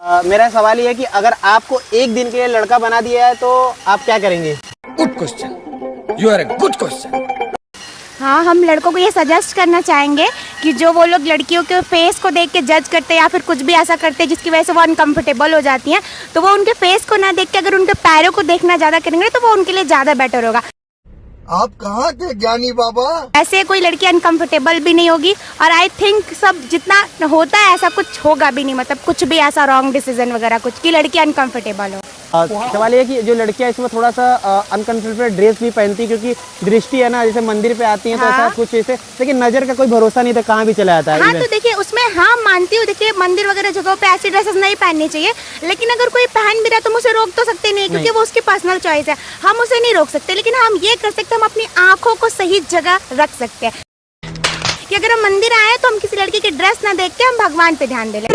मेरा सवाल ये है कि अगर आपको एक दिन के लिए लड़का बना दिया है तो आप क्या करेंगे? Good question, you are a good question. हाँ, हम लड़कों को ये सजेस्ट करना चाहेंगे कि जो वो लोग लड़कियों के फेस को देख के जज करते हैं या फिर कुछ भी ऐसा करते हैं जिसकी वजह से वो अनकंफर्टेबल हो जाती हैं, तो वो उनके फेस को ना देख के अगर उनके पैरों को देखना ज़्यादा करेंगे तो वो उनके लिए ज़्यादा बेटर होगा। आप कहाँ थे ज्ञानी बाबा? ऐसे कोई लड़की अनकंफर्टेबल भी नहीं होगी और आई थिंक सब जितना होता है ऐसा कुछ होगा भी नहीं, मतलब कुछ भी ऐसा रॉन्ग डिसीजन वगैरह कुछ कि लड़की अनकंफर्टेबल हो। सवाल ये है कि जो लड़कियां इसमें थोड़ा सा अनकंफर्टेबल ड्रेस भी पहनती है क्योंकि दृष्टि है ना, जैसे मंदिर पे आती हैं तो ऐसा कुछ ऐसे, लेकिन नजर का कोई भरोसा नहीं था, कहाँ भी चला जाता है। हाँ तो देखिए उसमें हाँ मानती हूँ, देखिए मंदिर वगैरह जगहों पे ऐसी ड्रेसेस नहीं पहननी चाहिए, लेकिन अगर कोई पहन भी रहा तो हम उसे रोक तो सकते नहीं क्योंकि वो उसकी पर्सनल चॉइस है, हम उसे नहीं रोक सकते। लेकिन हम ये कर सकते हैं, हम अपनी आंखों को सही जगह रख सकते हैं कि अगर हम मंदिर आए तो हम किसी लड़की की ड्रेस ना देख के हम भगवान पे ध्यान दे लें।